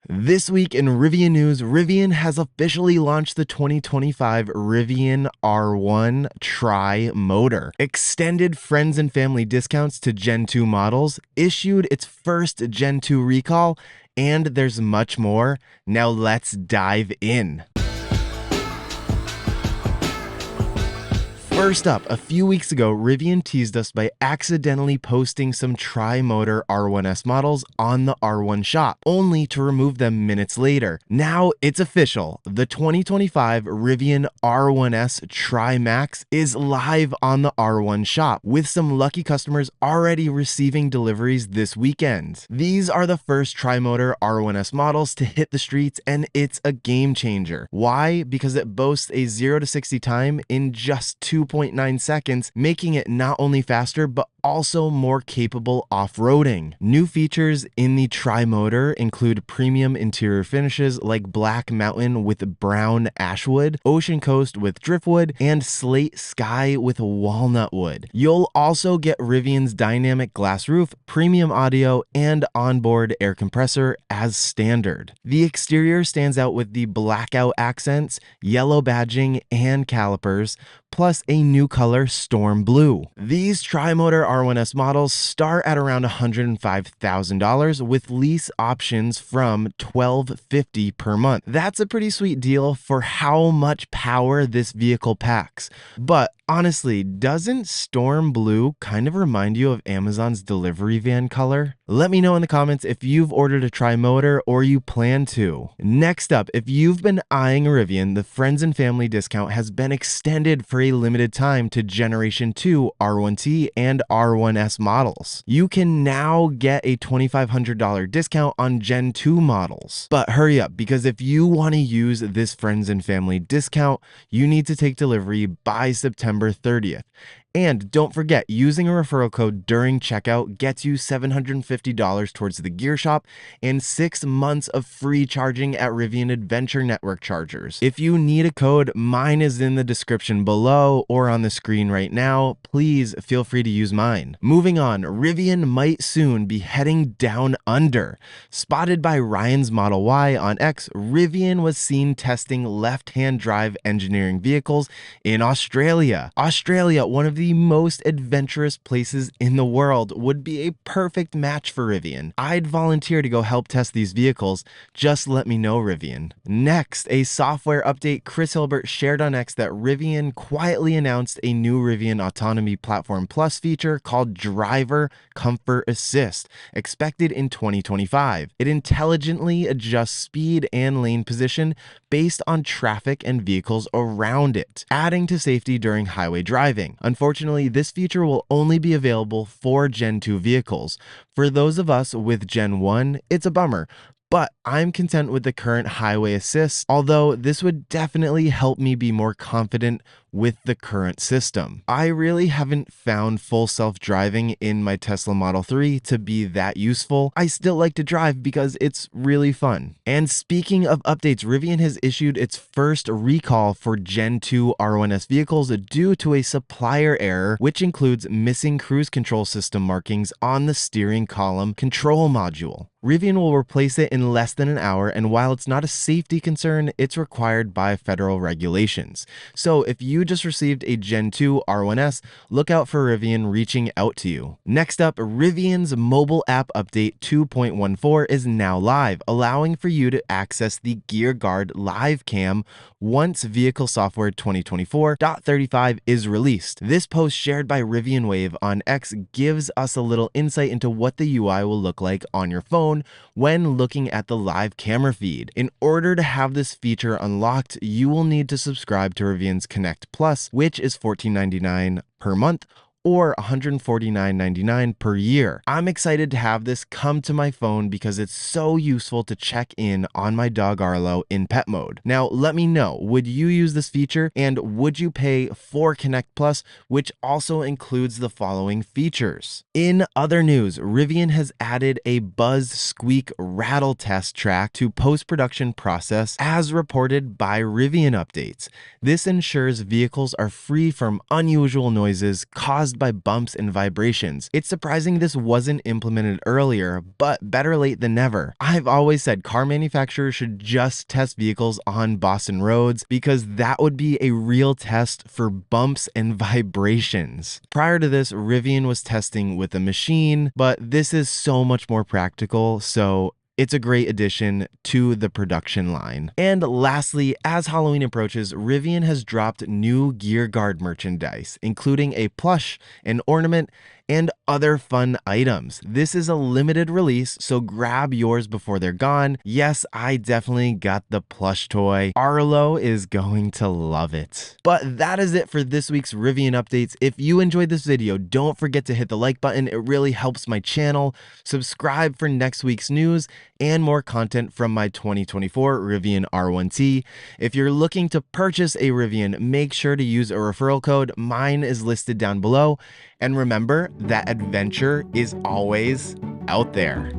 This week in Rivian news, Rivian has officially launched the 2025 Rivian R1 Tri-Motor, extended friends and family discounts to Gen 2 models, issued its first Gen 2 recall, and there's much more. Now let's dive in. First up, a few weeks ago, Rivian teased us by accidentally posting some tri-motor R1S models on the R1 shop, only to remove them minutes later. Now it's official. The 2025 Rivian R1S Tri-Max is live on the R1 shop, with some lucky customers already receiving deliveries this weekend. These are the first tri-motor R1S models to hit the streets, and it's a game changer. Why? Because it boasts a 0 to 60 time in just 2.9 seconds, making it not only faster, but also more capable off-roading. New features in the Tri-Motor include premium interior finishes like Black Mountain with brown ashwood, Ocean Coast with driftwood, and Slate Sky with walnut wood. You'll also get Rivian's dynamic glass roof, premium audio, and onboard air compressor as standard. The exterior stands out with the blackout accents, yellow badging, and calipers, plus a new color, Storm Blue. These Tri-Motor R1S models start at around $105,000 with lease options from $1,250 per month. That's a pretty sweet deal for how much power this vehicle packs. But honestly, doesn't Storm Blue kind of remind you of Amazon's delivery van color? Let me know in the comments if you've ordered a Tri-Motor or you plan to. Next up, if you've been eyeing a Rivian, the friends and family discount has been extended for a limited time to Generation 2 R1T and R1S models. You can now get a $2,500 discount on Gen 2 models. But hurry up, because if you want to use this friends and family discount, you need to take delivery by September 30th. And don't forget, using a referral code during checkout gets you $750 towards the gear shop and 6 months of free charging at Rivian Adventure Network chargers. If you need a code, mine is in the description below or on the screen right now. Please feel free to use mine. Moving on, Rivian might soon be heading down under. Spotted by Ryan's Model Y on X, Rivian was seen testing left-hand drive engineering vehicles in Australia. Australia, one of the most adventurous places in the world, would be a perfect match for Rivian. I'd volunteer to go help test these vehicles. Just let me know, Rivian. Next, a software update. Chris Hilbert shared on X that Rivian quietly announced a new Rivian Autonomy Platform Plus feature called Driver Comfort Assist, expected in 2025. It intelligently adjusts speed and lane position based on traffic and vehicles around it, adding to safety during highway driving. Unfortunately, this feature will only be available for Gen 2 vehicles. For those of us with Gen 1, it's a bummer, but I'm content with the current highway assist, although this would definitely help me be more confident with the current system. I really haven't found full self-driving in my Tesla Model 3 to be that useful. I still like to drive because it's really fun. And speaking of updates, Rivian has issued its first recall for Gen 2 R1S vehicles due to a supplier error, which includes missing cruise control system markings on the steering column control module. Rivian will replace it in less than an hour, and while it's not a safety concern, it's required by federal regulations. So if you just received a Gen 2 R1S, look out for Rivian reaching out to you. Next up, Rivian's mobile app update 2.14 is now live, allowing for you to access the Gear Guard live cam once Vehicle Software 2024.35 is released. This post shared by Rivian Wave on X gives us a little insight into what the UI will look like on your phone when looking at the live camera feed. In order to have this feature unlocked, you will need to subscribe to Rivian's Connect Plus, which is $14.99 per month or $149.99 per year. I'm excited to have this come to my phone because it's so useful to check in on my dog Arlo in pet mode. Now, let me know, would you use this feature, and would you pay for Connect Plus, which also includes the following features? In other news, Rivian has added a buzz, squeak, rattle test track to post-production process as reported by Rivian Updates. This ensures vehicles are free from unusual noises caused caused by bumps and vibrations. It's surprising this wasn't implemented earlier, but better late than never. I've always said car manufacturers should just test vehicles on Boston roads because that would be a real test for bumps and vibrations. Prior to this, Rivian was testing with a machine, but this is so much more practical, so it's a great addition to the production line. And lastly, as Halloween approaches, Rivian has dropped new gear guard merchandise, including a plush, an ornament, and other fun items. This is a limited release, so grab yours before they're gone. Yes, I definitely got the plush toy. Arlo is going to love it. But that is it for this week's Rivian Updates. If you enjoyed this video, don't forget to hit the like button. It really helps my channel. Subscribe for next week's news and more content from my 2024 Rivian R1T. If you're looking to purchase a Rivian, make sure to use a referral code. Mine is listed down below. And remember that adventure is always out there.